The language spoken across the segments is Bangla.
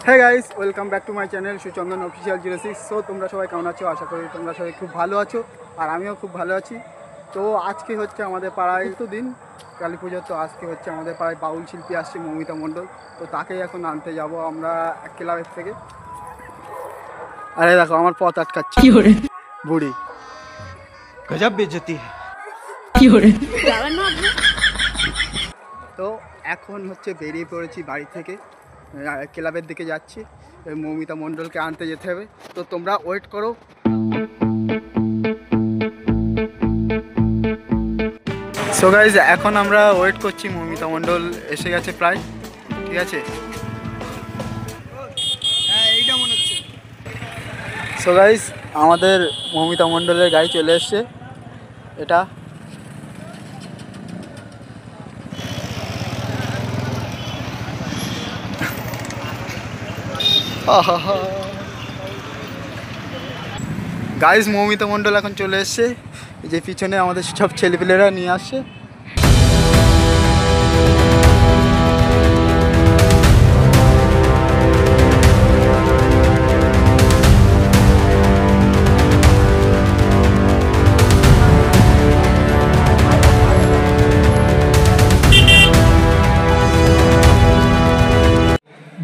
হ্যাঁ guys, welcome back to my channel Suchandan official 06। So তোমরা সবাই কেমন আছো? আশা করি তোমরা সবাই খুব ভালো আছো, আর আমিও খুব ভালো আছি। তো আজকে হচ্ছে আমাদের পাড়ায় তো দিন কালী পুজোর, তো আজকে হচ্ছে আমাদের পাড়ায় বাউল শিল্পী আসছে মৌমিতা মণ্ডল। তো তাকেই এখন আনতে যাব আমরা ক্লাবের থেকে। আরে দেখো আমার পথ আটকাচ্ছে বুড়ি, गजब बेइज्जती है। তো এখন হচ্ছে বেরিয়ে পড়েছি বাড়ি থেকে, ক্লাবের দিকে যাচ্ছি। মৌমিতা মণ্ডলকে আনতে যেতে হবে, তো তোমরা ওয়েট করো। সো গাইজ, এখন আমরা ওয়েট করছি, মৌমিতা মণ্ডল এসে গেছে প্রায়, ঠিক আছে? হ্যাঁ, এইটা মনে হচ্ছে। সো গাইজ, আমাদের মৌমিতা মণ্ডলের গাড়ি চলে এসছে, এটা। গাইজ, মৌমিতা মণ্ডল এখন চলে এসছে, যে পিছনে আমাদের সব ছেলেপিলেরা নিয়ে আসছে।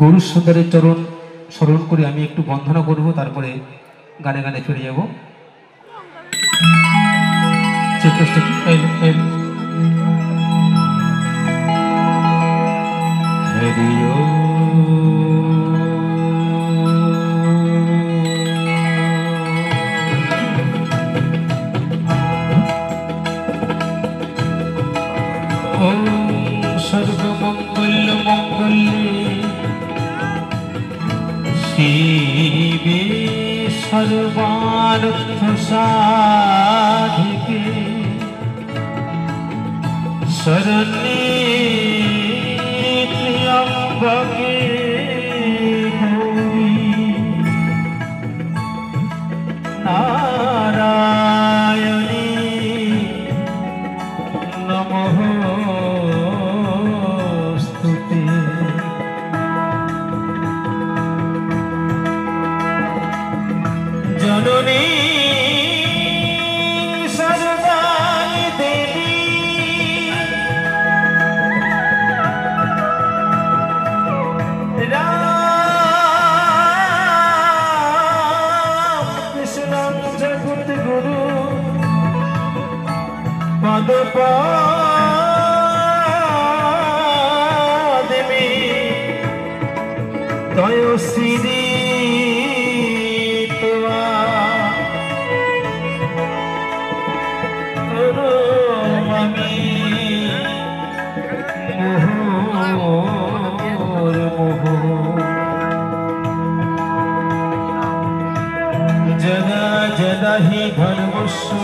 গরু সুন্দরের চরণ স্মরণ করে আমি একটু বন্দনা করব, তারপরে গানে গানে ফিরে যাব। সর্বমঙ্গল মঙ্গলে শিবে সর্বার্থ সাধিকে শরণ্যে ত্র্যম্বকে গৌরী নারায়ণী নমস্তুতে। জননী সর্বাণি দেবী রাম কৃষ্ণ জগৎ গুরু পদপদ্মে তয় শ্রী जदा जदा हि धर्मस्य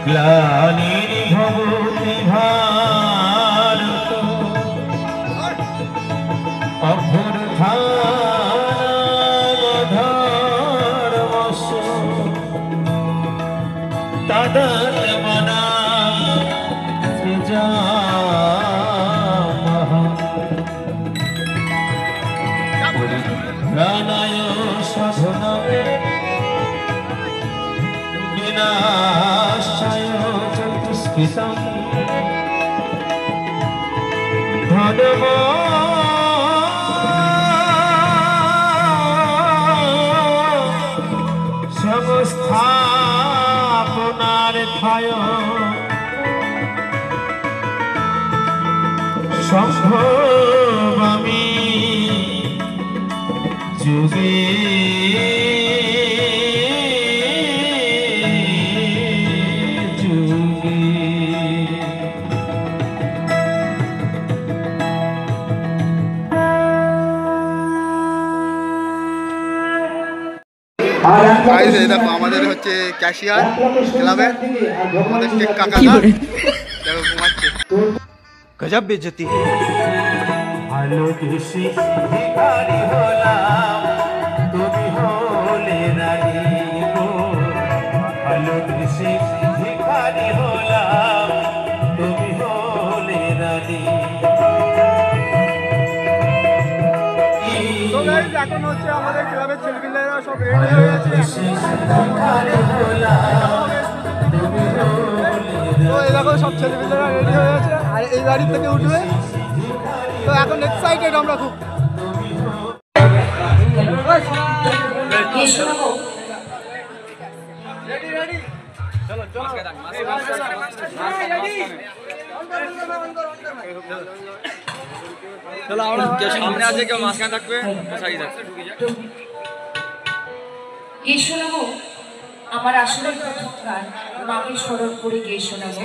ग्लानिर्भवति भारत अभ्युत्थानमधर्मस्य तदात्मनां सृजामः। प्राणाय साधनाय विनाशाय चतुष्कृतं धर्म संस्थापनार्थाय सम्भवामि যুগে যুগে। গাইস, এই দেখো আমাদের হচ্ছে ক্যাশিয়ার ক্লাবে, আমাদের টেক কাকা দেখো ঘুমাচ্ছে। गजब बेइज्जती है। ভালো দেশে ভিখারি হলাম, তুমি হলে রানী গো। ভালো দেশে ভিখারি হলাম, তুমি হলে রানী। গাইস এখন হচ্ছে আমাদের ক্লাবের ছেলেপিলেরা সব রেডি হয়ে গেছে। তো এই দেখো সব ছেলেপিলেরা রেডি হয়ে গেছে আর এই গাড়ি থেকে উঠবে। তো এখন এক্সাইটেড আমরা খুব। রেডি রেডি চলো চলো চলো আমরা কেউ সামনে আছে কেউ মাঝখানে থাকবে সাইড থাকবে গিয়ে শোনাবো আমার আসলে প্রথম গান মাকে স্মরণ করে গিয়ে শোনাবো।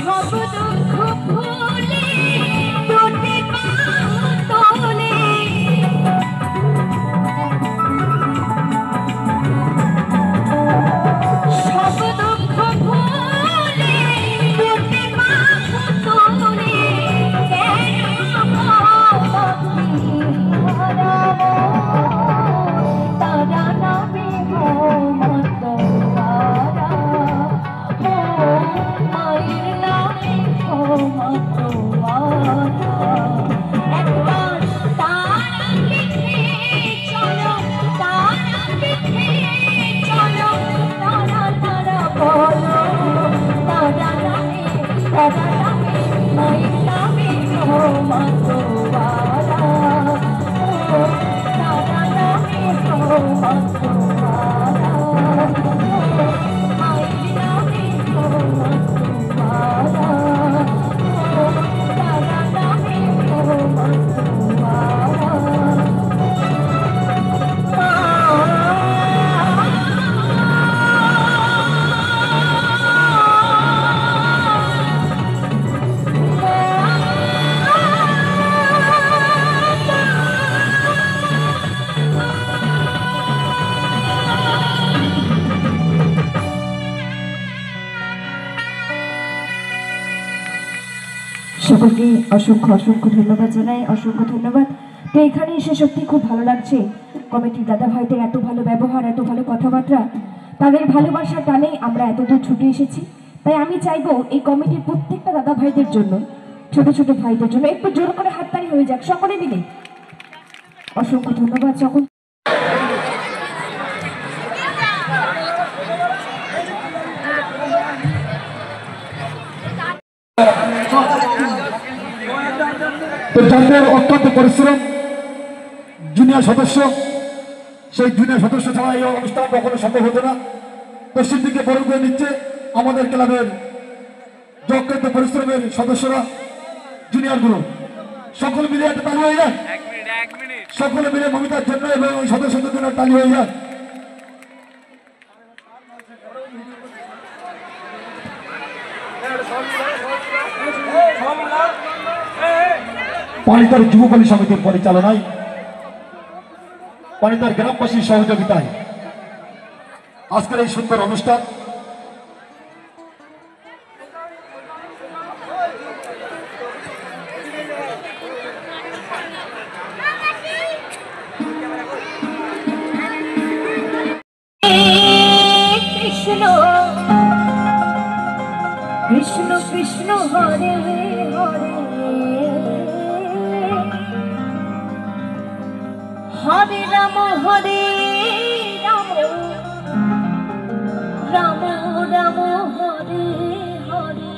সব দুঃখ ভুলে দুটি পা তোলে সব দুঃখ ভুলে দুটি পা তোলে কেন তারা নামে মত মায়ের নামে মত একবার তারা লিখে চলো তারা লিখে চলো তারা বলো তারা নামে মায়ের নামে মত তারা নামে মত সকলকে অসংখ্য অসংখ্য ধন্যবাদ জানাই, অসংখ্য ধন্যবাদ। তো এখানে এসে সত্যি খুব ভালো লাগছে। কমিটির দাদা ভাইদের এত ভালো ব্যবহার, এত ভালো কথাবার্তা, তাদের ভালোবাসার টানে আমরা এত দূর ছুটে এসেছি। তাই আমি চাইবো এই কমিটির প্রত্যেকটা দাদা ভাইদের জন্য, ছোট ছোট ভাইদের জন্য একটু জোর করে হাততালি হয়ে যাক সকলে মিলে। অসংখ্য ধন্যবাদ সকল। তো যাদের অত্যন্ত পরিশ্রম জুনিয়র সদস্য, সেই জুনিয়র সদস্য ছাড়া এই অনুষ্ঠান কখনো সম্ভব হতো না। পশ্চিম দিকে বরণ করে নিচ্ছে আমাদের ক্লাবের যজ্ঞান্ত পরিশ্রমের সদস্যরা, জুনিয়রগুলো। সকল মিলে একটা তালি হয়ে যায়, সকলে মিলে মমিতার জন্য এবং ওই সদস্যদের জন্য তালি হয়ে যায়। পানিতার যুবপল্লী সমিতির পরিচালনায়, পানিতার গ্রামবাসীর সহযোগিতায় আজকের এই সুন্দর অনুষ্ঠান। কৃষ্ণ কৃষ্ণ কৃষ্ণ হরে হরে হরে রাম রাম রাম হরে হরে।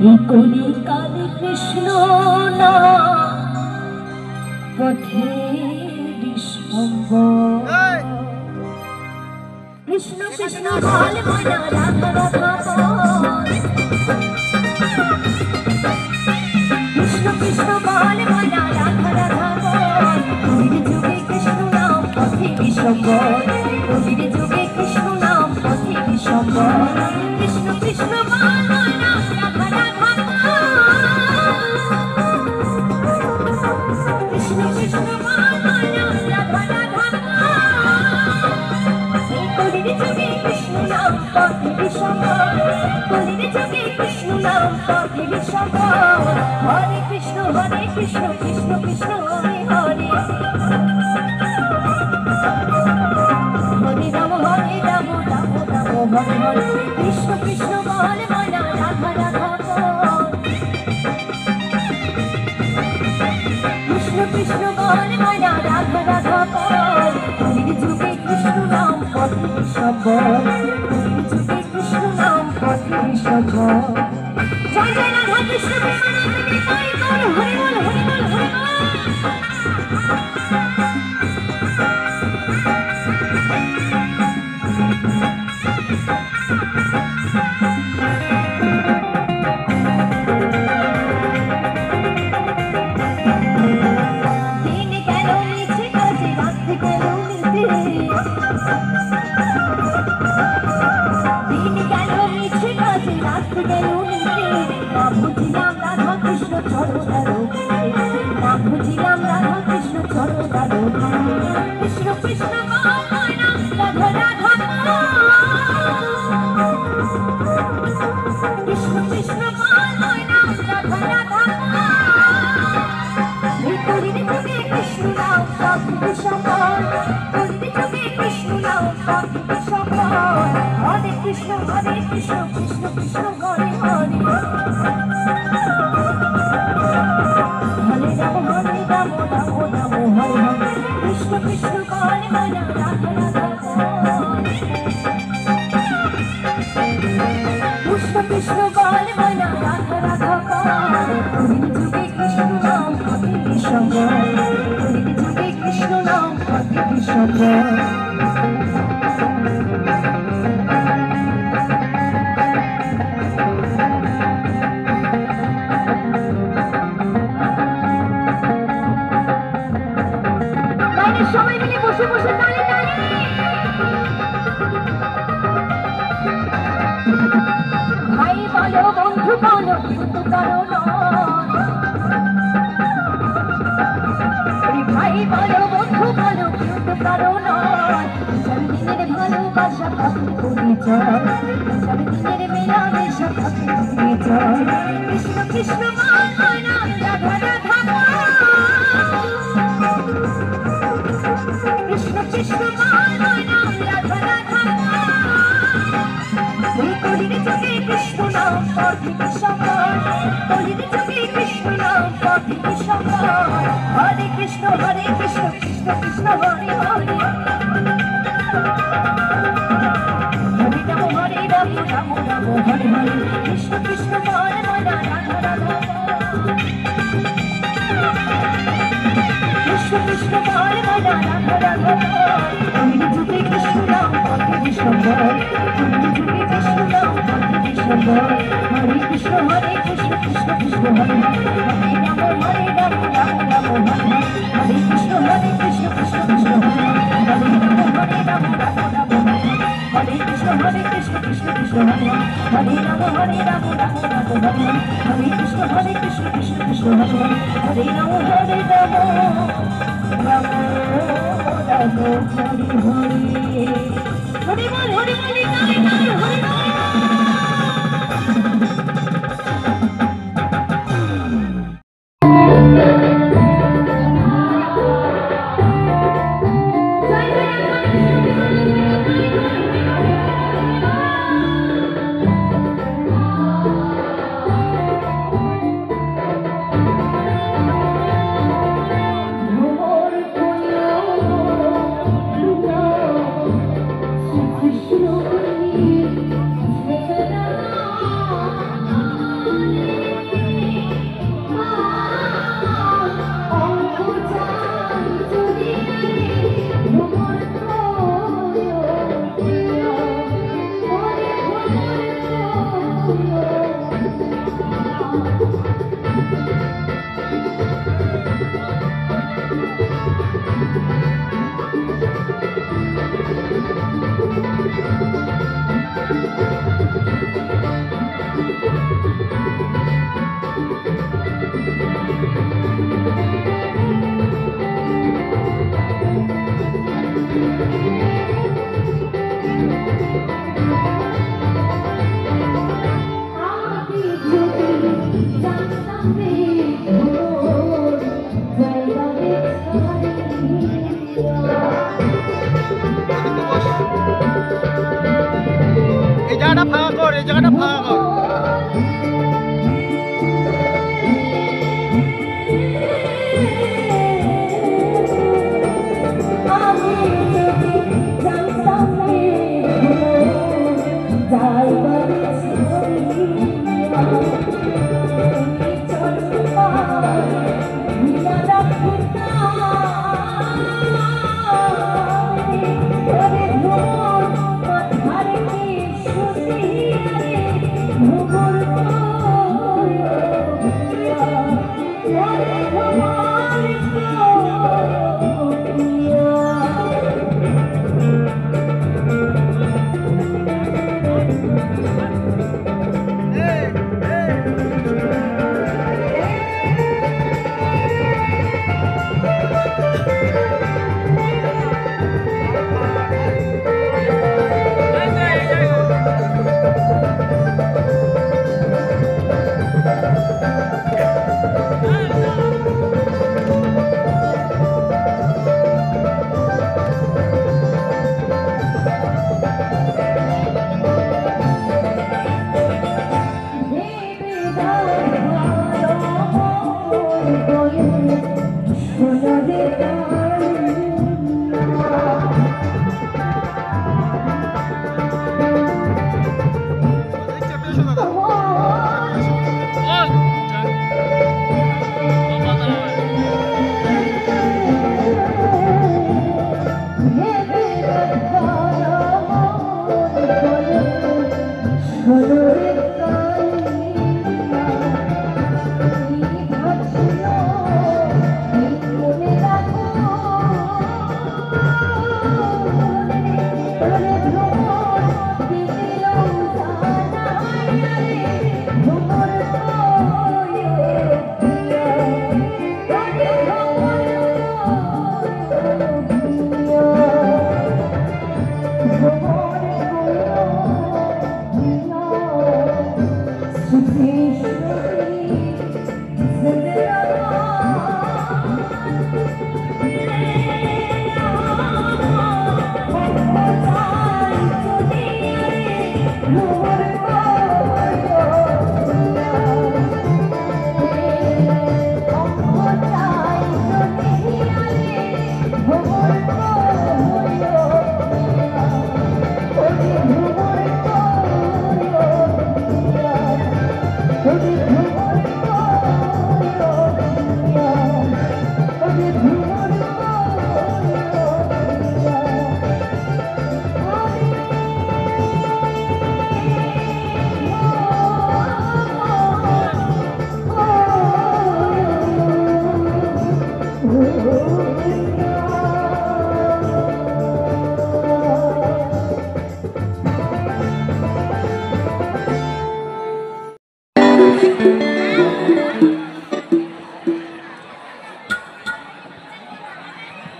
এই কলি কালে কৃষ্ণ না পথে কৃষ্ণ কৃষ্ণ বল মনা রাধা রাধা কৃষ্ণ কৃষ্ণ বল মনা রাধা রাধা কলির যুগে কৃষ্ণ নাম পথে বিশ্বম্বর কলির যুগে কৃষ্ণ নাম পথে বিশ্বম্বর কৃষ্ণ কৃষ্ণ বল মনা রাধা রাধা কৃষ্ণ কৃষ্ণ বল মনা রাধা রাধা কলির যুগে কৃষ্ণ নাম পথে বিশ্বম্বর কলির যুগে কৃষ্ণ নাম পথে বিশ্বম্বর হরে কৃষ্ণ কৃষ্ণ কৃষ্ণ হরে হরে হরে রাম রাম রাম হরে হরে কৃষ্ণ কৃষ্ণ বল মনা রাধা রাধা কৃষ্ণ কৃষ্ণ বল মনা রাধা রাধা কলির যুগে কৃষ্ণ নাম পথে বিশ্বম্বর কলির যুগে কৃষ্ণ নাম পথে বিশ্বম্বর জয় জয় রাধা কৃষ্ণ প্রেমানন্দে জয় বল হরি বল হরি বল হরি বল। দিন গেল মিছে কাজে রাত গেল নিতে দিন কৃষ্ণ নাম পাখির সমান কলির যুগে কৃষ্ণ নাম পাখির সমান হরে কৃষ্ণ কৃষ্ণ কৃষ্ণ হরে হরে হরে রাম রাম রাম হরে হরে কৃষ্ণ কৃষ্ণ বল মনা রাধা রাধা কৃষ্ণ কৃষ্ণ বল মনা রাধা রাধা কলির যুগে কৃষ্ণ নাম পাখির সমান কলির যুগে কৃষ্ণ নাম পাখির সমান সবাই মিলে বসে বসে তালে তালে ভাই বলো বন্ধু বলো কিন্তু করো ভাই বলো বন্ধু বলো কিন্তু করো দিনের ভালোবাসা পাখির পরিচয় দিনের মেলামেশা পাখির পরিচয় কৃষ্ণ কৃষ্ণ মান ময়না রাধা রাধা কৃষ্ণ কৃষ্ণ মান ময়না রাধা রাধা এই কলির যুগে কৃষ্ণ নাম পাখির সমান কলির যুগে কৃষ্ণ নাম পাখির সমান হরে কৃষ্ণ কৃষ্ণ কৃষ্ণ হরে হরে হরে রাম রাম রাম হরে হরে কৃষ্ণ কৃষ্ণ মান ময়না রাধা রাধা কৃষ্ণ কৃষ্ণ বল মনা রাধা রাধা কলির যুগে কৃষ্ণ নাম পাখির সমান কলির যুগে কৃষ্ণ নাম পাখির সমান হরে কৃষ্ণ কৃষ্ণ কৃষ্ণ হরে হরে রাম রাম রাম হরে হরে কৃষ্ণ কৃষ্ণ কৃষ্ণ হরে হরে রাম রাম রাম হরে কৃষ্ণ কৃষ্ণ কৃষ্ণ হরে হরে রাম রাম হরে হরে কৃষ্ণ কৃষ্ণ কৃষ্ণ হরে হরে রাম রাম রাম রাম হরে হরে হরে বল হরে বলি তালে তালে হরে এই জায়গাটা ফাঁকা কর এই জায়গাটা ফাঁকা কর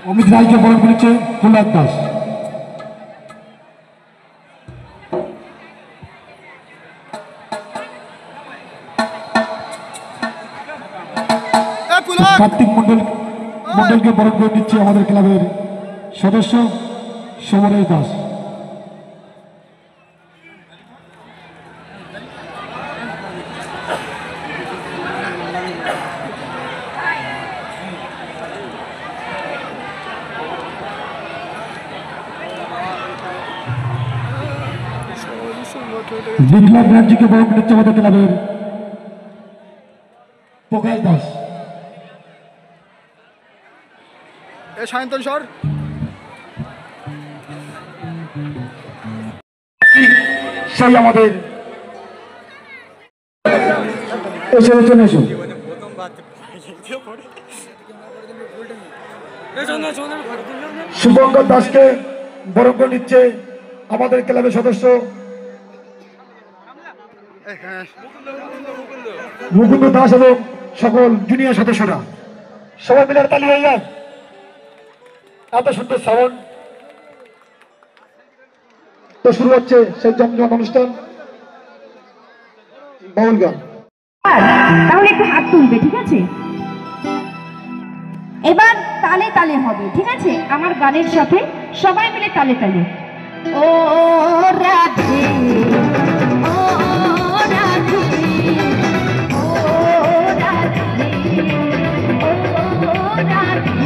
অমিত রায়কে বরণ করেছে প্রহ্লাদ দাস। কার্তিক মন্ডলকে বরণ করে নিচ্ছে আমাদের ক্লাবের সদস্য সমরেশ দাস। বিপ্লব ব্যানার্জিকে বরণ করে নিচ্ছে আমাদের ক্লাবের প্রকাশ দাস। সায়ন্তন সর সেই আমাদের এসে চলে এসো। শুভঙ্কর দাসকে বরণ করে নিচ্ছে আমাদের ক্লাবের সদস্য মুকুন্দ দাস এবং সকল জুনিয়র সদস্যরা। সবাই মিলে তালি হয়ে যান। এত সুন্দর সাউন্ড তো শুরু হচ্ছে সেই জমজমাট অনুষ্ঠান বাউল গান। তাহলে একটু হাত তুলবে, ঠিক আছে? এবার তালে তালে হবে, ঠিক আছে? আমার গানের সাথে সবাই মিলে তালে তালে। ও রাধে ও রাধে ও রাধে ও রাধে।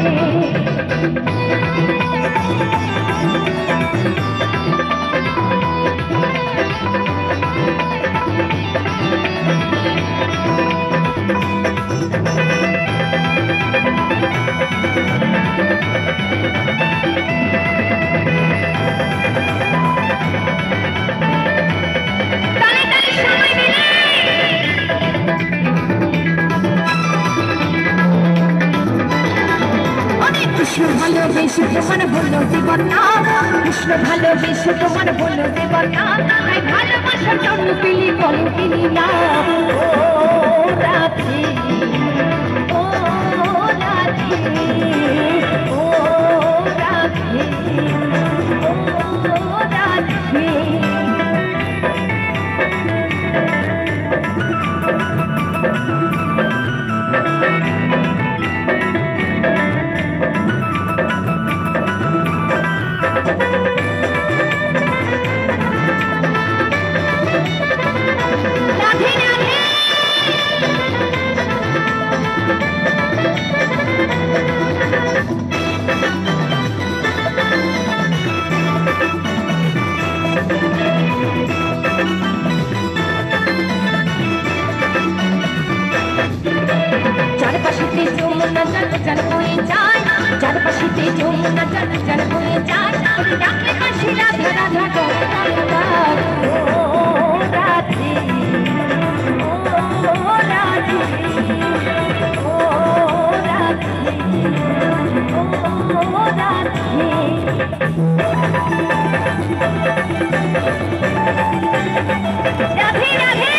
কৃষ্ণ ভালোবেসে তোমার বললো জীবন না, কৃষ্ণ ভালোবেসে তোমার বললো জীবন না, তাই ভালোবাসার জন্য পিলি বলো কিনি না। ও রাধে ও রাধে ও রাধে ও রাধে। চারপাশে যমুনা জল বয়ে যায়, চারপাশে যমুনা জল বয়ে যায়, ডাকলে হাসি রাধা রাধা গঙ্গার। ও রাধে ও রাধে ও রাধে ও রাধে। রাধে রাধে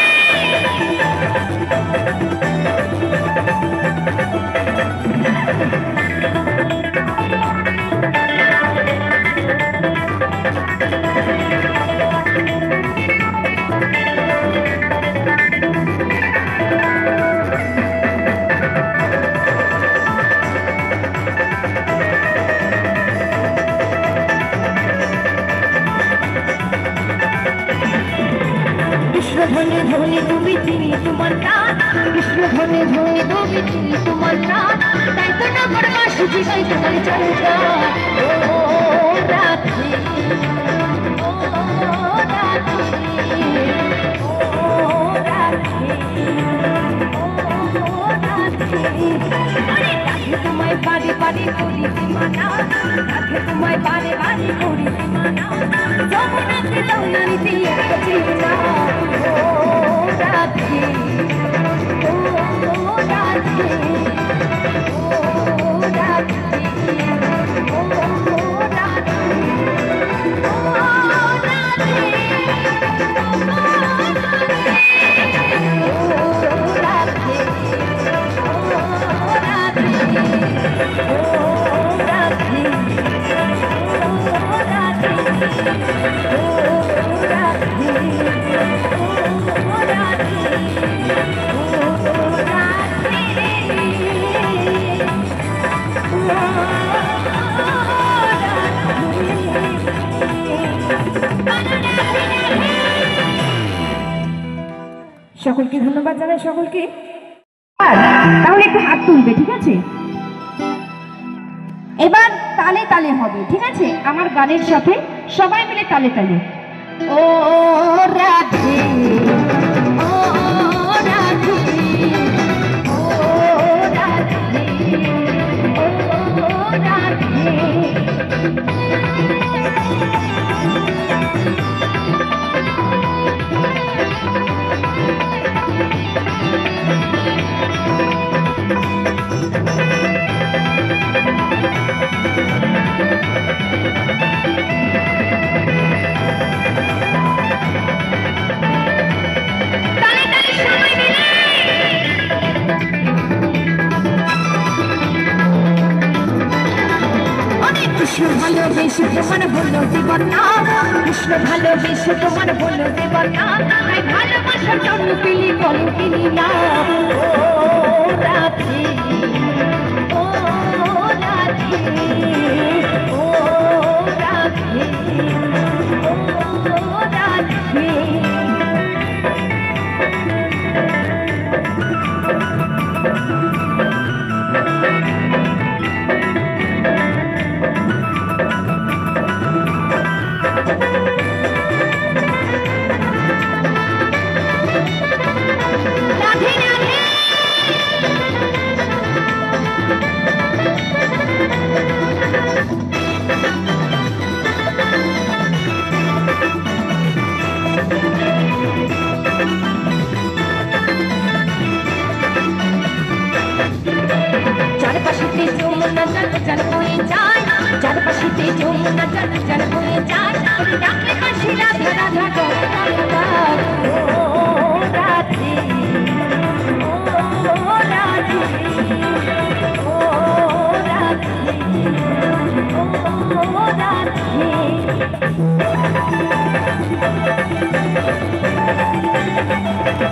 ধনে ধনে তুমি চিনি তোমার প্রাণ, কৃষ্ণ ধনে ধনে তুমি চিনি তোমার প্রাণ, তাই তো না করবা সুখী তাই তোমার চর্চা। ও রাধে ও রাধে ও রাধে ও রাধে। রাধে তোমায় বারে বারে করি সীমানা, রাধে তোমায় বারে বারে করি সীমানা, যমুনাতে দৌড়ানিতে একটা চিন্তা। রাধে ও রাধে ও রাধে সকলকে ধন্যবাদ জানাই সকলকে। আর তাহলে একটু হাত তুলবে, ঠিক আছে? এবার তালে তালে হবে, ঠিক আছে? আমার গানের সাথে সবাই মিলে তালে তালে। ও রাধে, ও রাধে, ও রাধে, ও রাধে। কৃষ্ণ ভালোবেসে তোমার বললো জীবন না, কৃষ্ণ ভালোবেসে তোমার বললো জীবন না, তাই ভালোবাসার জন্য পিলি বলো কিনি না। ও রাধে, ও রাধে, ও রাধে, ও রাধে। চারপাশে যমুনা জল জল বয়ে যায়, চারপাশে যমুনা জল জল বয়ে যায়, ডাকলে হাসি রাধা রাধা গায়। ও রাধে, ও রাধে, ও রাধে, ও রাধে।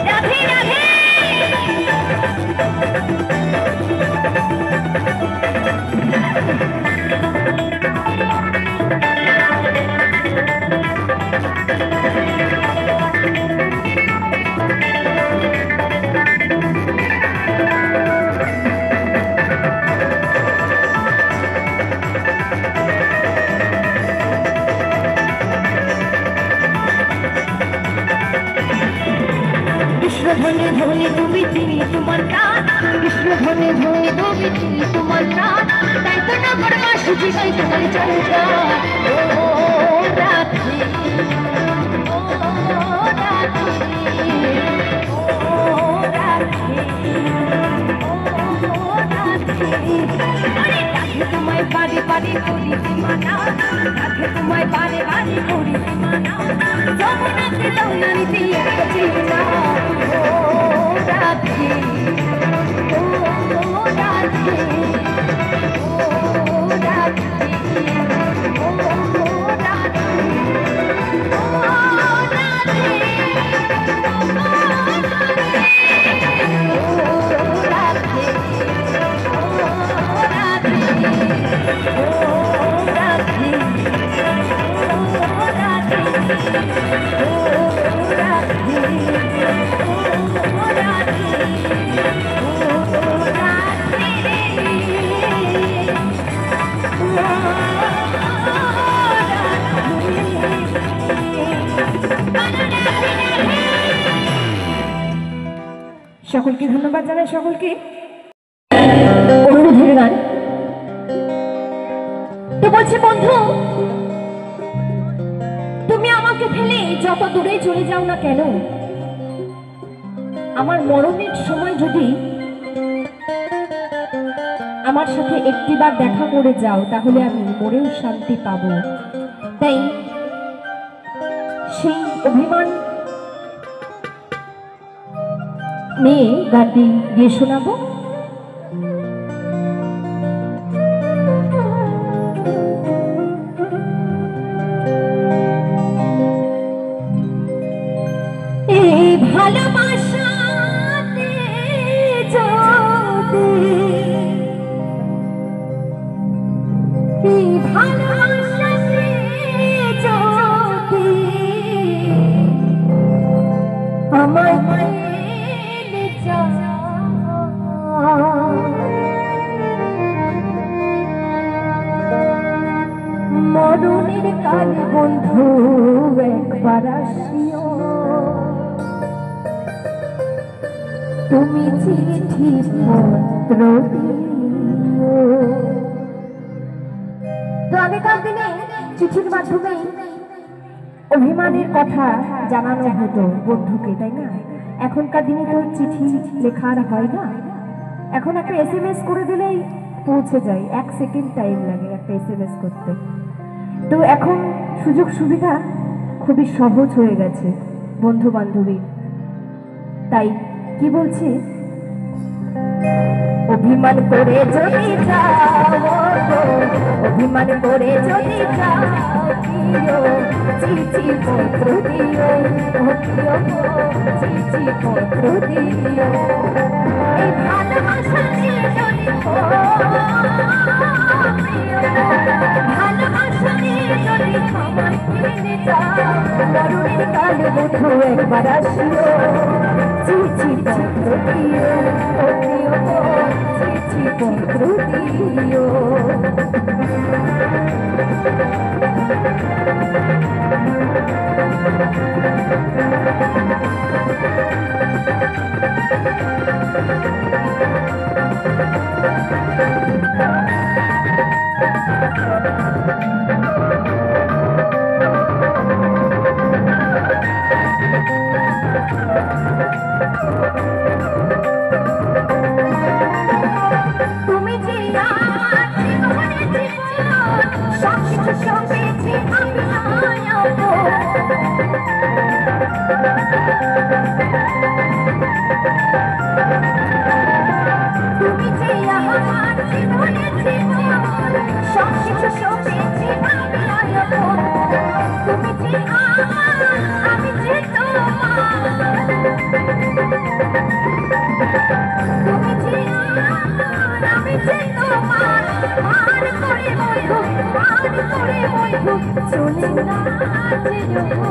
রাধে রাধে। ধনে ধনে তুমি চিনি তোমার প্রাণ, কৃষ্ণ ধনে ধনে তুমি চিনি তোমার প্রাণ, তাই তো না করবা সুখী তাই তোমার চর্চা। ও রাধে, ও রাধে, ও রাধে, ও রাধে। আরে রাধে তোমায় বারে বারে করি সীমানা, রাধে তোমায় বারে বারে করি সীমানা, যমুনাতে দৌড়ানিতে একটা চিন্তা। রাধে, ও রাধে, ও রাধে, ও রাধে, ও রাধে, সকলকে ধন্যবাদ জানাই সকলকে। অনুরোধের গান তো বলছে, বন্ধু তুমি আমাকে ফেলে যত দূরে চলে যাও না কেন, আমার মরণের সময় যদি আমার সাথে একটিবার দেখা করে যাও তাহলে আমি মরেও শান্তি পাবো। তাই সেই অভিমান নিয়ে গানটি গিয়ে শোনাবো। এই ভালোবাসাতে যদি, এই ভালোবাসাতে যদি আমায় মরণের কালে বন্ধু একবার আসিও, তুমি চিঠি পত্র দিও। তো আগেকার দিনে চিঠির মাধ্যমে অভিমানের কথা জানানো হতো বন্ধুকে, তাই না? এখনকার দিনে তো চিঠি লেখা আর হয় না, এখন একটা SMS করে দিলেই পৌঁছে যায়, 1 সেকেন্ড টাইম লাগে একটা SMS করতে। তো এখন সুযোগ সুবিধা খুবই সহজ হয়ে গেছে বন্ধু বান্ধবীর। তাই কি বলছে, অভিমান করে যদি যাও, অভিমান করে যদি যাও, চিঠি পত্র দিও, চিঠি পত্র দিও। এই ভালোবাসা দিয়ে যদি ভালোবাসা দিয়ে যদি সময় কিনে যাও, মরণের কালে বন্ধু একবার আসিও, চিঠি পত্র দিও, চিঠি পত্র দিও। তুমি যে আমার জীবনে জীবন, সব কিছু সবেছি আমি তুমি যে আমার জীবনে জীবন, সব কিছু সবেছি আমি তুমি যে আমার, আমি যে তোমার, তুমি যে আমার, আমি যে তোমার। মান করে বইহু, মান করে বইহু, চলে না যেও,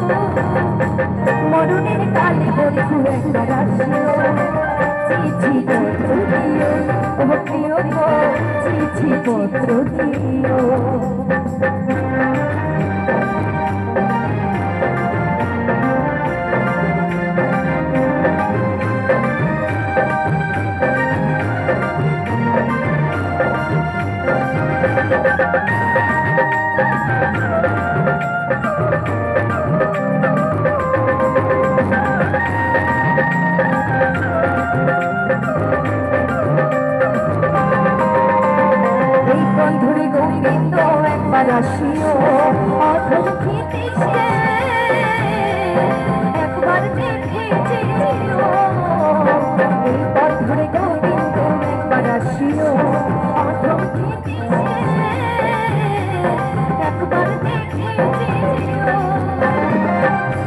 মরণের কালে বন্ধু একবার আসিও, চিঠি পত্র দিও, ও প্রিয় গো, চিঠি পত্র দিও। এই বন্ধুরে গোবিন্দ একবার আসিও, অধমখিতে সে একবার দেখে যেও। এই বন্ধুরে গোবিন্দ একবার আসিও, অধমখিতে সে একবার দেখে যেও।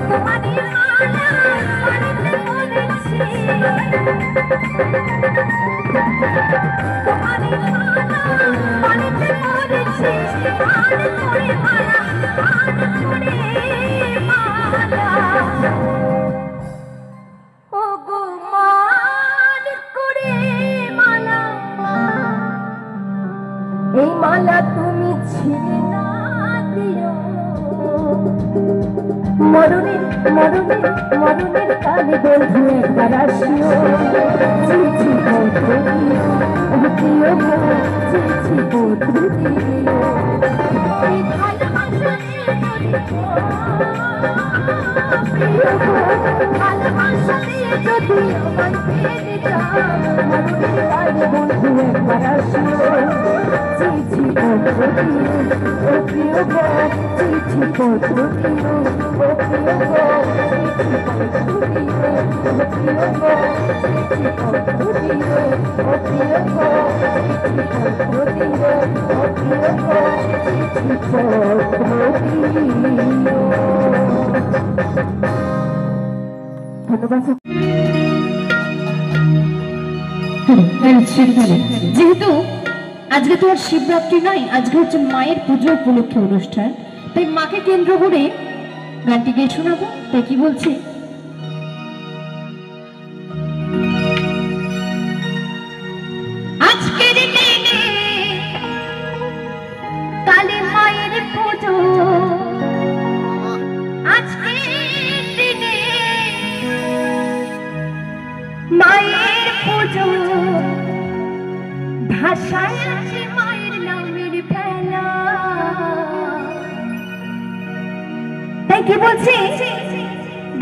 তোমারই মালা মানিতে বলেছি, তোমারই মালা মানিতে বলেছি, মান করে মালা, মান করে মালা, ও গো মান করে মালা। এই মালা তুমি ছিঁড়ে না দিও, মরণের মরণের মরণের কালে বন্ধু একবার আসিও, চিঠি পত্র দিও, প্রিয় গো, চিঠি পত্র দিও। এই ভালোবাসা দিয়ে যদি প্রিয় গো, ভালোবাসা দিয়ে যদি আমায় পেতে চাও, মরণের কালে বন্ধু একবার আসিও, চিঠি পত্র দিও, ও প্রিয় গো, চিঠি পত্র দিও, ও প্রিয় গো, চিঠি পত্র দিও, ও প্রিয় গো, চিঠি পত্র দিও, ও প্রিয় গো, চিঠি পত্র দিও, ও প্রিয় গো, চিঠি পত্র দিও। ধন্যবাদ। যেহেতু আজকে তো আর শিবরাত্রি নয়, আজকে হচ্ছে মায়ের পুজো উপলক্ষে অনুষ্ঠান, তাই মাকে কেন্দ্র করে গানটি গিয়ে শোনাবো। তাই কি বলছে, আজকের দিনে কালী মায়ের পুজো আজকে দিনে মায়ের পুজো ভাষায় আছে মায়ের নামের ফেলা। তাই কি বলছি,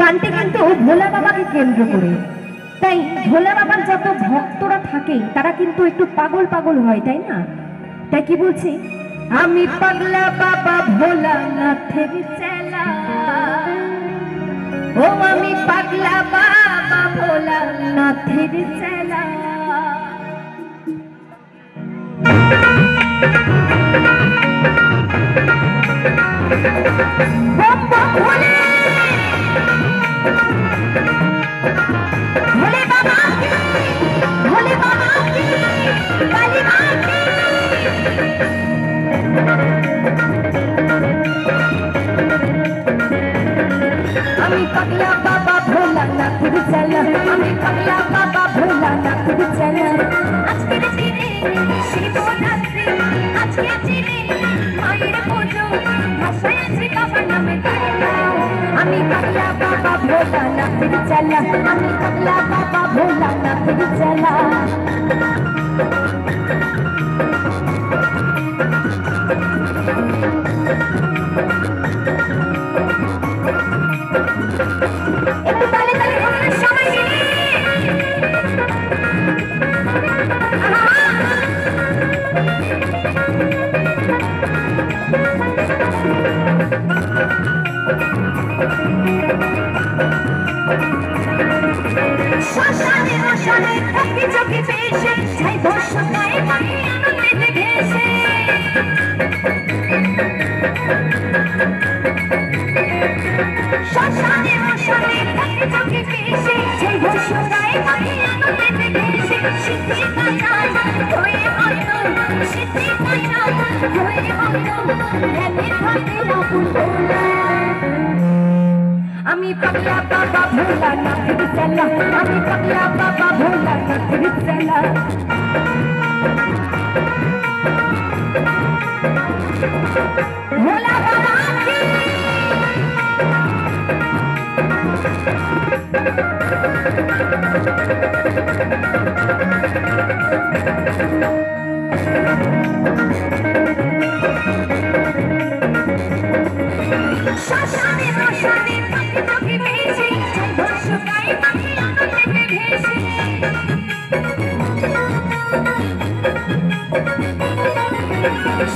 গানটি কিন্তু ভোলা বাবাকে কেন্দ্র করে। তাই ভোলা বাবার যত ভক্তরা থাকে তারা কিন্তু একটু পাগল পাগল হয়, তাই না? তাই কি বলছি, আমি পাগলা বাবা ভোলানাথের চেলা, ও আমি পাগলা বাবা ভোলানাথের চেলা। বম বম ভোলে, ভোলে বাবা কি, ভোলে বাবা কি, কালী মা কি। আমি পাগলা বাবা ভোলানাথের চেলা, আমি পাগলা বাবা ভোলানাথের চেলা। আজকের দিনে শিবরাত্রি, আজকের দিনে মায়ের পুজো ভাষায় আছে বাবার নামে ফেলা। আমি পাগলা বাবা ভোলানাথের চেলা, আমি পাগলা বাবা ভোলানাথের চেলা। একটু তালে তালে হবে সবাই মিলে। শ্মশানে মশানে থাকি চোখে ভেসে যাই দর্শনায় মাকে আনন্দে ভেসে। শ্মশানে মশানে থাকি চোখে ভেসে যাই দর্শনায় মাকে আনন্দে ভেসে। সিদ্ধি কায়াল হয়ে হয়তো, সিদ্ধি কায়াল হয়ে হয়তো ধ্যানে থাকে রাহুল ভোলা। আমি পাগলা বাবা ভোলানাথের চেলা, আমি পাগলা বাবা ভোলানাথের চেলা। ভোলা বাবা কি, শ্মশানে মশানে থাকি চোখে ভেসে যাই দর্শনায় মাকে আনন্দে ভেসে।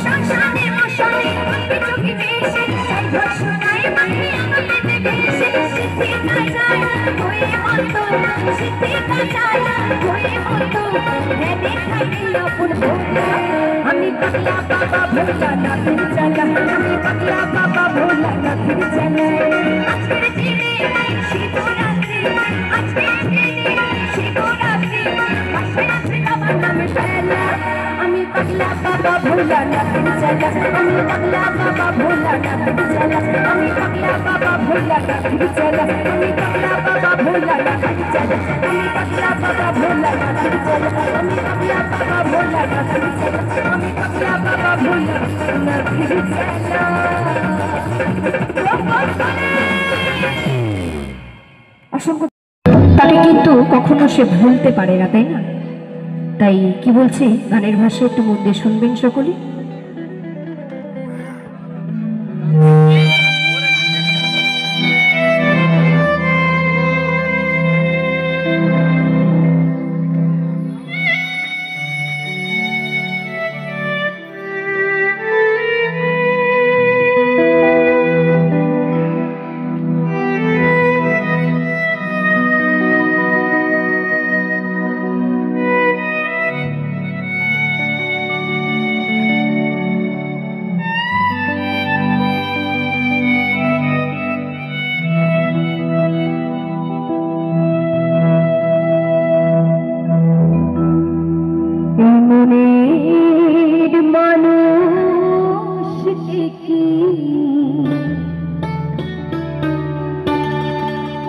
শ্মশানে মশানে থাকি চোখে ভেসে যাই দর্শনায় মাকে আনন্দে ভেসে। সিদ্ধি কায়াল হয়ে হয়তো, সিদ্ধি কায়াল হয়ে হয়তো ধ্যানে থাকে রাহুল ভোলা। আমি পাগলা বাবা ভোলানাথের চেলা, আমি পাগলা বাবা ভোলানাথের চেলা। আজকের দিনে শিবরাত্রি, আজকের দিনে শিবরাত্রি ভাষায় আছে বাবার নামে ফেলা। আমি পাগলা বাবা ভোলানাথের চেলা, আমি পাগলা বাবা ভোলানাথের চেলা, আমি পাগলা বাবা ভোলানাথের চেলা, আমি পাগলা বাবা ভোলানাথের চেলা, আমি পাগলা বাবা ভোলানাথের চেলা, আমি পাগলা বাবা ভোলানাথের চেলা, আমি পাগলা বাবা ভোলানাথের চেলা। অসংখ্য, তাকে কিন্তু কখনো সে ভুলতে পারে না, তাই না? তাই কি বলছে গানের ভাষায় একটু মন দিয়ে শুনবেন সকলে।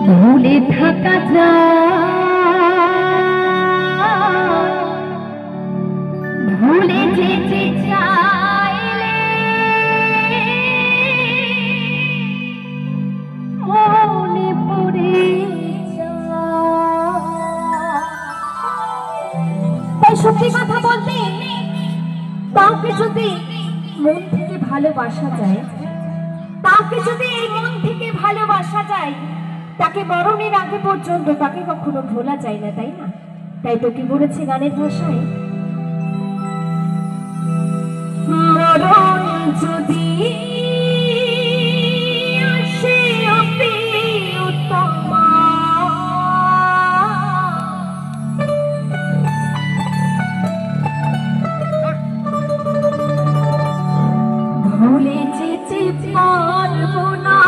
ভুলে থাকা যায়, ভুলে যেতে চাইলে যদি মন থেকে ভালোবাসা যায়, তাকে যদি এই মন থেকে ভালোবাসা যায়, তাকে মরণের আগে পর্যন্ত তাকে কখনো ভোলা যায় না, তাই না? তাই তো কি বলেছে গানের ভাষায়, মরণ যদি আসে প্রিয়তমা, ভুলে যেতে পারবো না,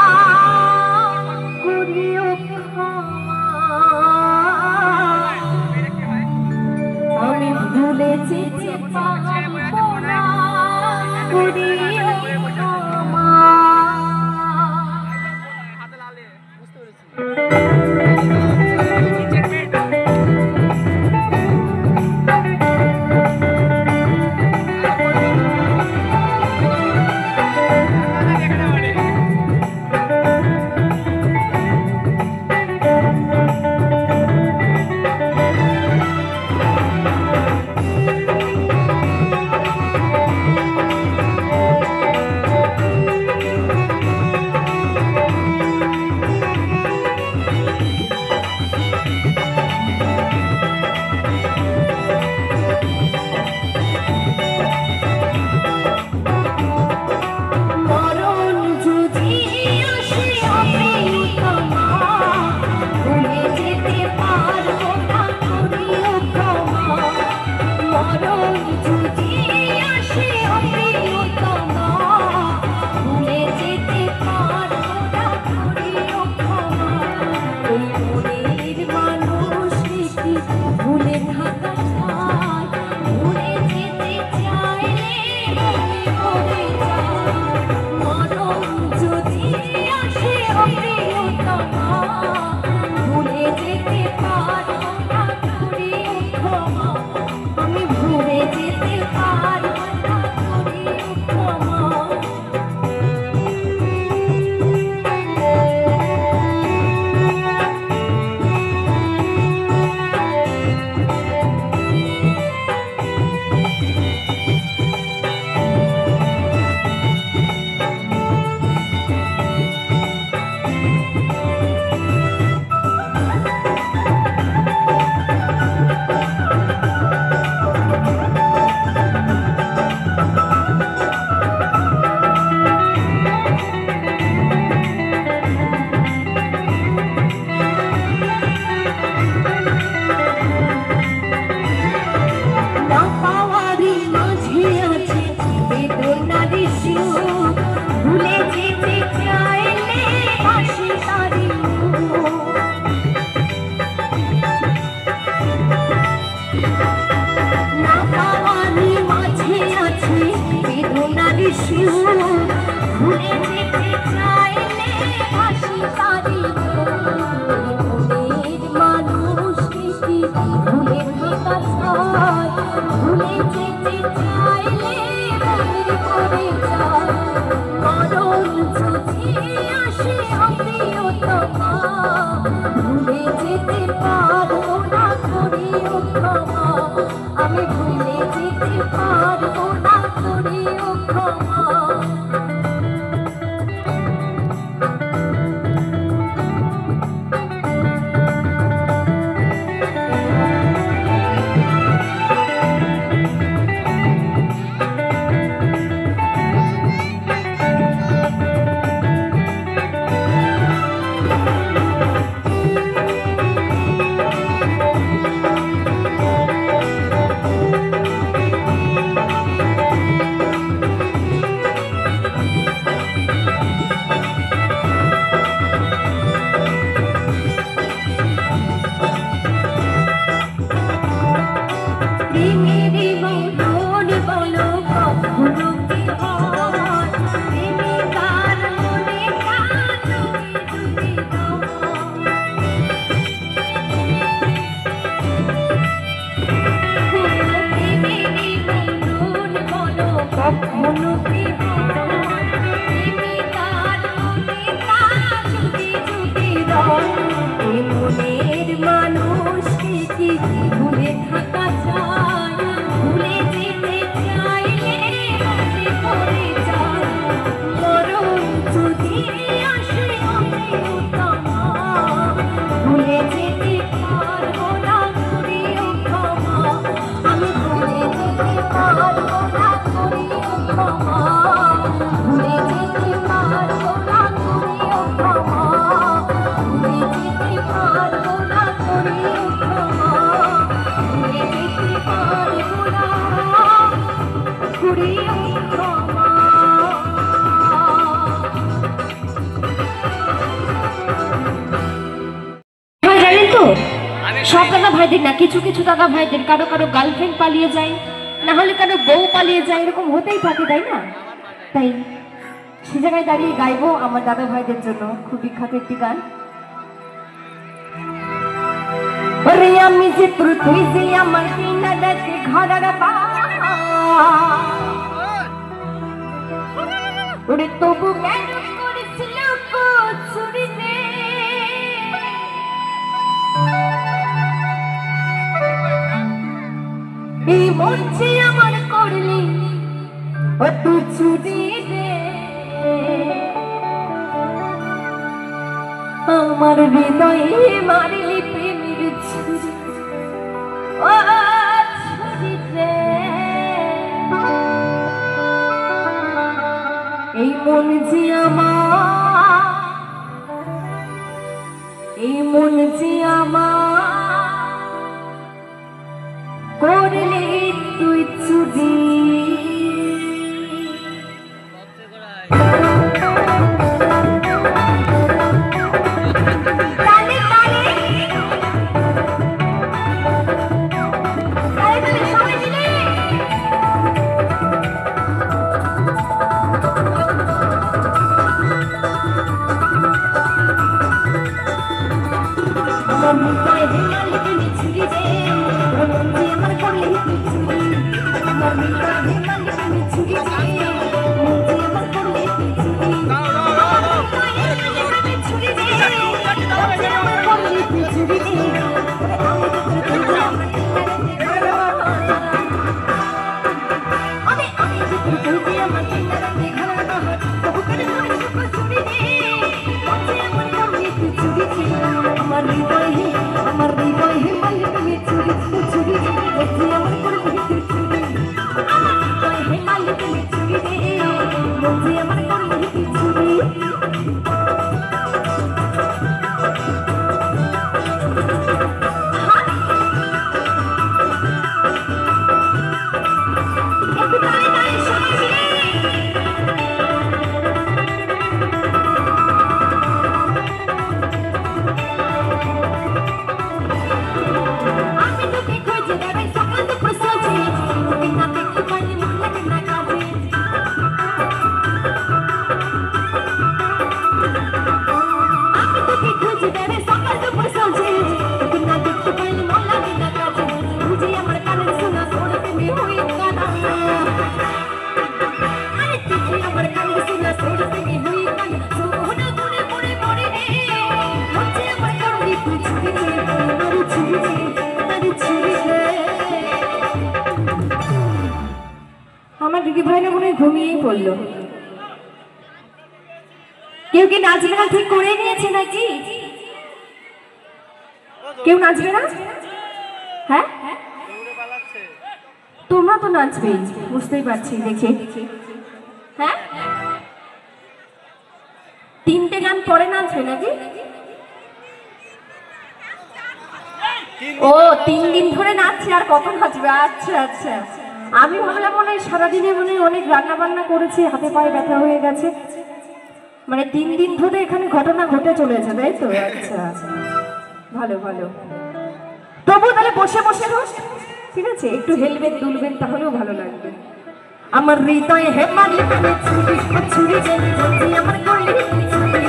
করিও ক্ষমা। আমি ভুলে যেতে পারবো না, করিও ক্ষমা। আমি ভুলে যেতে পারবো না, করিও ক্ষমা। আপনাদের না কিছু কিছু দাদা ভাইদের কারো কারো গার্লফ্রেন্ড পালিয়ে যায়, না হলে কারো বউ পালিয়ে যায়, এরকম হতেই থাকে তাই না? তাই সে জায়গায় দাঁড়িয়ে গাইবো আমার দাদা ভাইদের জন্য খুব বিখ্যাত একটি গান। ওরে আমি যে তুই যে আমার কিনা দেখে ঘরের ওরে তবু কেন করেছিল কচুরি রে, এই মঞ্চে আমার করলি ও তুই চুরি রে, আমার হৃদয়ে মারলি প্রেমের ছুরি ও ছুরি রে, এই মন যে আমার, এই মন যে আমার করলি তুই চুরি। আমার দিদি ভাই না মনে হয় ঘুমিয়েই পড়লো। কেউ কি নাচবে না ঠিক করে নিয়েছে নাকি? কেউ নাচবে না? হ্যাঁ তোমরা তো নাচবেই বুঝতেই পারছি দেখে। হ্যাঁ 3টে গান পরে নাচবে নাকি? ও 3 দিন ধরে নাচছে আর কত নাচবে? আচ্ছা আচ্ছা, আমি ভাবলাম মনে হয় সারাদিনে মনে হয় অনেক রান্না বান্না করেছে, হাতে পায়ে ব্যথা হয়ে গেছে, মানে 3 দিন ধরে এখানে ঘটনা ঘটে চলেছে তাই তো? আচ্ছা আচ্ছা, ভালো ভালো। তবু তাহলে বসে বসে রোজ ঠিক আছে, একটু হেলবেন দুলবেন তাহলেও ভালো লাগবে। আমার হৃদয়ে হেমালি প্রেমে ছুরি ছুরি জেনে জেনে আমার করলি ছুরি,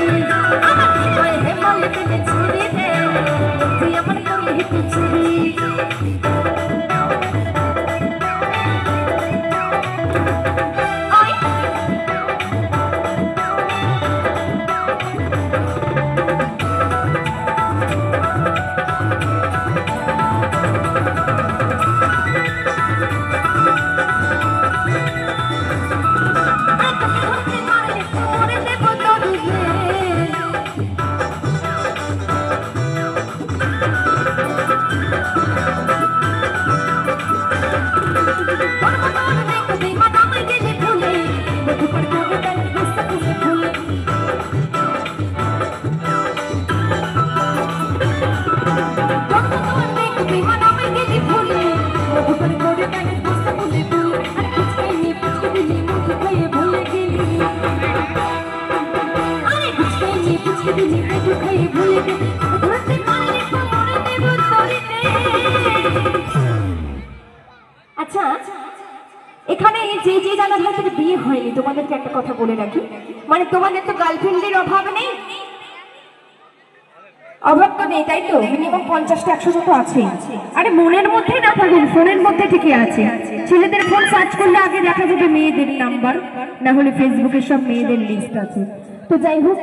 আমার হৃদয়ে হেমালি প্রেমে ছুরি দে তুই আমার করলি ছুরি। ভুলে দাদা ভাইদের বিয়ে হয়নি, তোমাদেরকে একটা কথা বলে রাখি, মানে তোমাদের তো গার্লফ্রেন্ডের অভাব নেই, অভাব তো নেই, তাই তো? মিনিমাম 50-100 তো আছে। আরে মনের মধ্যে না থাকুন, ফোনের মধ্যে ঠিকই আছে। ছেলেদের ফোন সার্চ করলে আগে দেখা যাবে মেয়েদের নাম্বার, না হলে ফেসবুকে সব মেয়েদের লিস্ট আছে। তো যাই হোক,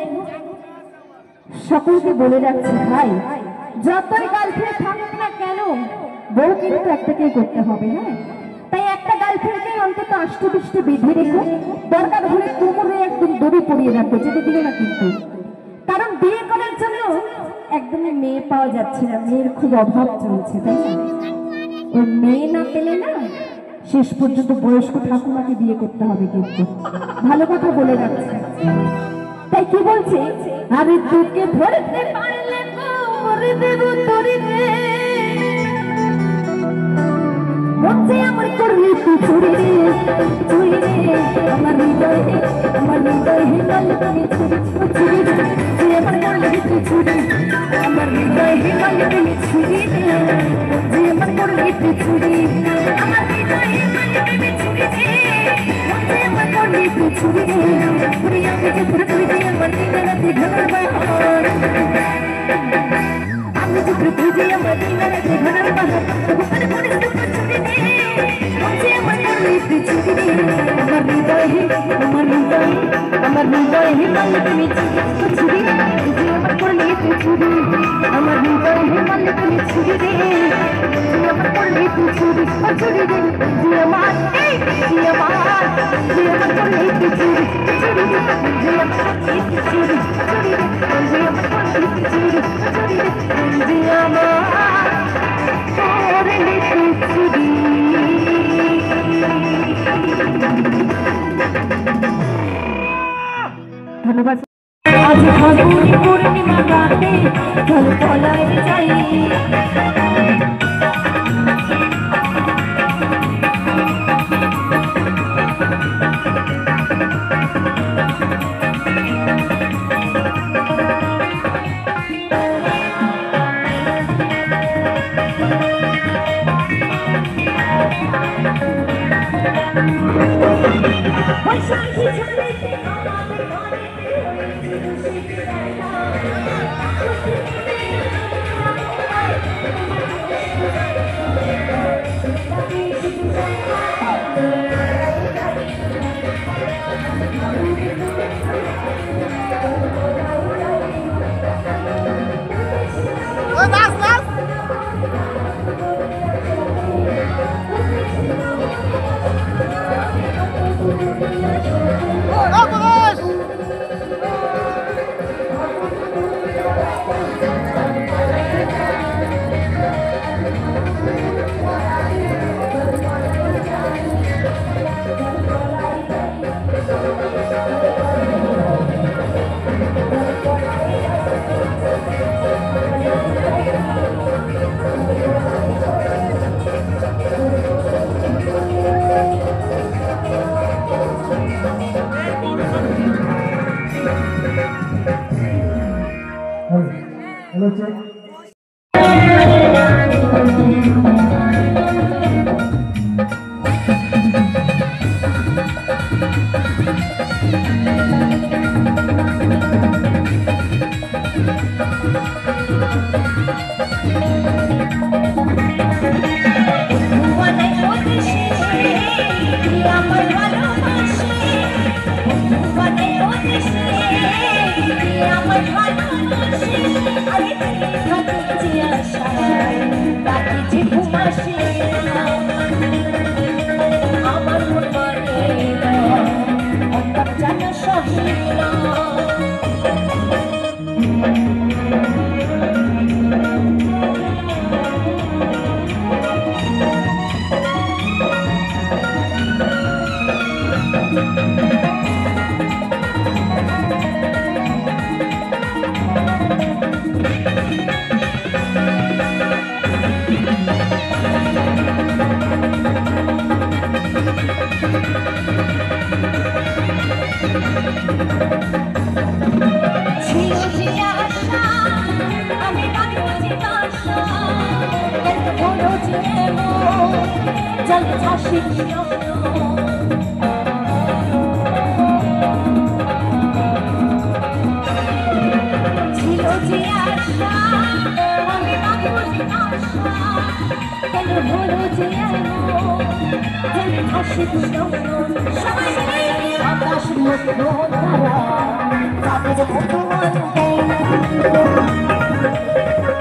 সকলকে বলে রাখছি ভাই, যতই গার্লফ্রেন্ড থাকুক না কেন, বউ কিন্তু একটাকেই করতে হবে। হ্যাঁ, তাই একটা গার্লফ্রেন্ডকে অন্তত আষ্টপৃষ্টে বেঁধে রেখো, দরকার হলে কোমরে একদম দড়ি পরিয়ে রাখো, যেতে দিলে না কিন্তু। কারণ বিয়ে করার জন্য একদমই মেয়ে পাওয়া যাচ্ছে না, মেয়ের খুব অভাব চলছে, তাই না? ওই মেয়ে না পেলে না শেষ পর্যন্ত বয়স্ক ঠাকুমাকে বিয়ে করতে হবে কিন্তু, ভালো কথা বলে রাখছি। তাই কি বলছে, আরে তোকে ধরতে পারলে মরে দেব তোরে রে, মনছে আমার করলি তুই চুরি রে, চুরি রে, আমার হৃদয় হিমাল তুমি চুরি রে, তুই আমার করলি তুই চুরি, আমার হৃদয় হিমাল তুমি চুরি রে, তুই আমার করলি তুই চুরি, আমার হৃদয় হিমাল তুমি চুরি রে, মনছে আমার করলি তুই চুরি রে, পুরি আমি যে পুরো তুই যে আমার দিনারাতে ঘনার বাহার, আমি যে পুরো তুই যে আমার দিনারাতে ঘনার বাহার, ওখানে পড়ে তো চুরি রে, মনছে আমার করলি তুই চুরি রে, আমার হৃদয় হিমাল তুমি চুরি রে, তুই আমার করলি তুই চুরি, আমার হৃদয় হিমাল তুমি চুরি রে, তুই আমার করলি তুই চুরি, চুরি রে, তুই আমার করলি তুই চুরি, চুরি রে, তুই আমার করলি তুই চুরি, চুরি রে, তুই আমার করলি তুই চুরি, চুরি রে, তুই আমার করলি তুই চুরি। ধন্যবাদ। আজ ফাগুন পূর্ণিমা রাতে ঝল পলায় যাই, বৈশাখী ঝরেতে আমাদের ঘরেতে হয়েছে হ্যালো চেক। জল চাষি জলে ভাসে দুটো মন সবাই মিলে আকাশ মতো তারা তাদের মতো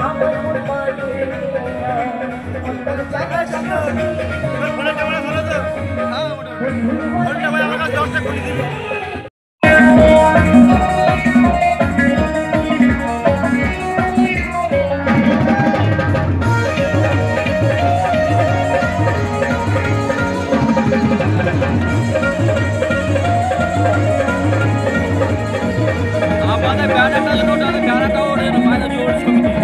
আমার মন বলে অন্তর জায়গা আমাদের ব্যানারটা যেন ওটা ব্যানারটাও যেন বাইরে জোর ছবি তুলে।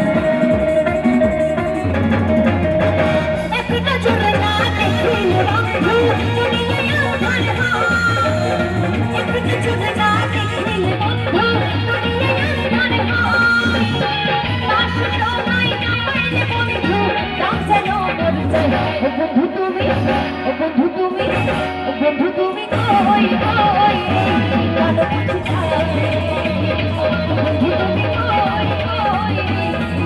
একটা জোরে না দেখিলে বন্ধু দুনিয়া আমার হয় একটা জোরে না দেখিলে বন্ধু দুনিয়া আমার হয় কাশলো নাই কামাইলে বন্ধু দাম যেন মর যায় ও বন্ধু তুমি ও বন্ধু তুমি ও বন্ধু তুমি কই কই কালো পাখি ছায়া বন্ধু তুমি কই কই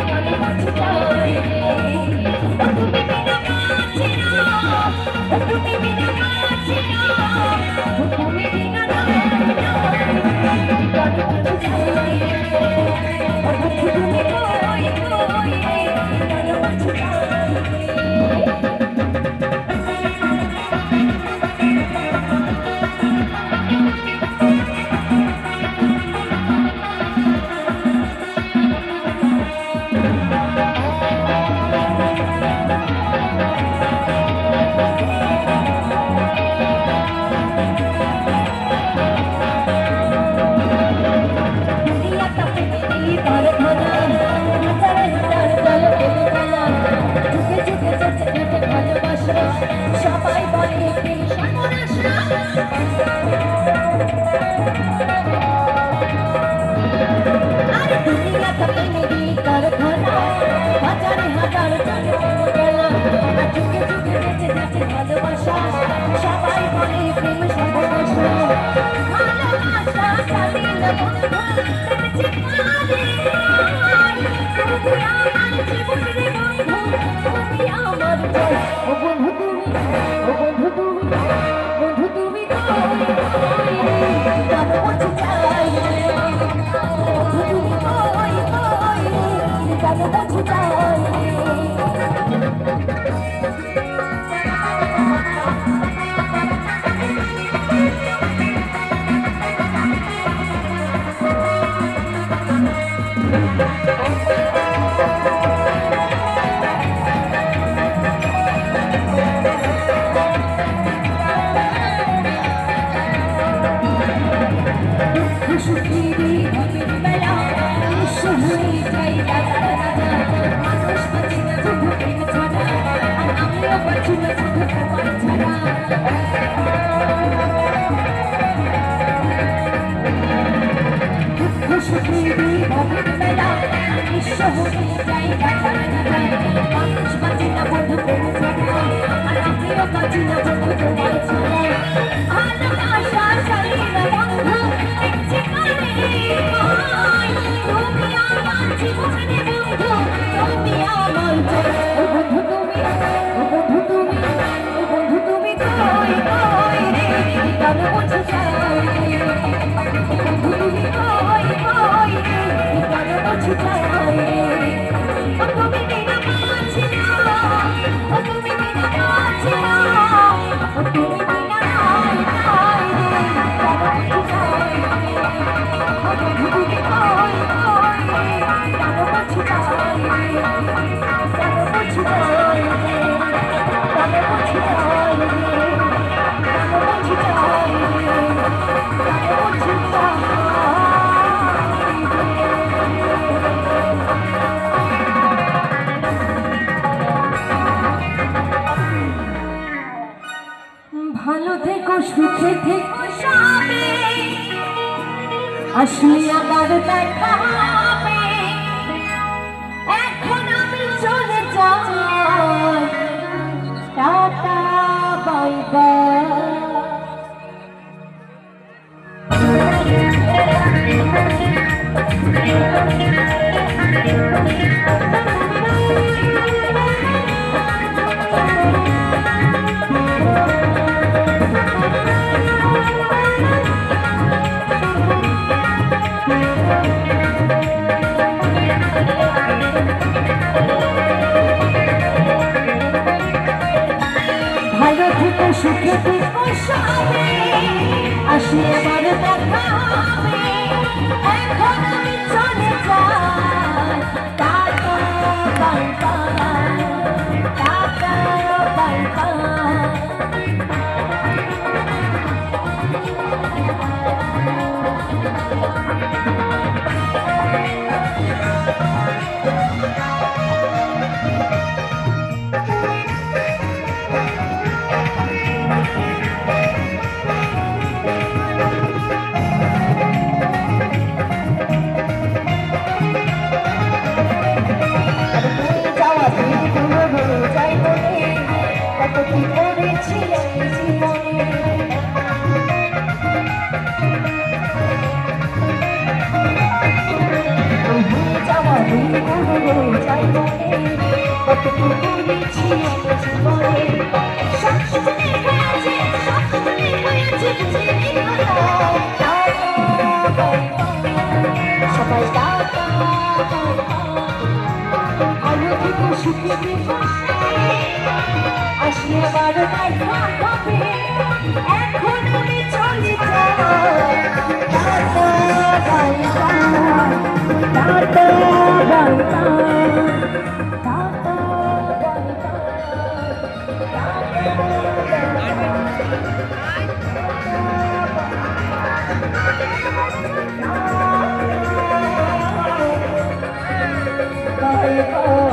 কালো পাখি ছায়া সবাই বলে প্রেম সর্বনাশা আর দুনিয়া তো প্রেমেরই কারখানা হাজারে হাজার জন্ম গেলাম আর যুগে যুগে বেঁচে যাচ্ছে ভালোবাসা সবাই বলে প্রেম সর্বনাশা ভালোবাসা চালিয়ে বন্ধু বেঁচে পারে তুমি আমার জীবনের বন্ধু তুমি আমার জয় ও বন্ধু তুমি ও বন্ধু তুমি বন্ধু তুমি কই কারো কাছে চাই বন্ধু তুমি কই কই কারো কাছে চাই সুখীরি ভবের বেলা বিশ্ব হয়ে যাই রাজা মানুষ বাঁচি না শুধু প্রেম ছাড়া আর আমিও বাঁচি না শুধু তোমার ছাড়া সুখীরি ভবের বেলা বিশ্ব হয়ে যাই রাজা মানুষ বাঁচি না শুধু প্রেম ছাড়া আর আমিও বাঁচি না শুধু তোমার ছাড়া ভালোবাসা চালিয়ে বন্ধু তুমি আমার জীবনে বন্ধু তুমি আমার জয় ও বন্ধু তুমি ও বন্ধু তুমি ও বন্ধু তুমি কই কই রে কারো কাছে চাই বন্ধু তুমি কই কই রে কারো কাছে চাই ও তুমি বিনা পাচ্ছি না ও তুমি বিনা পাচ্ছি না ও তুমি বিনা নাই নাই রে কারো কাছে চাই ভালো থেকো সুখে থেকো সবে আসলে আবার দেখা হবে এখন আমি চলে যাই টাটা বাই বাই এখন আমি চলে যাই, tata bye bye, tata bye bye. সবাই ভালো থেকে সুখে আসি আবার দেখা হবে, এখন আমি চলে যাই, tata bye bye, tata bye bye, tata bye bye, bye bye.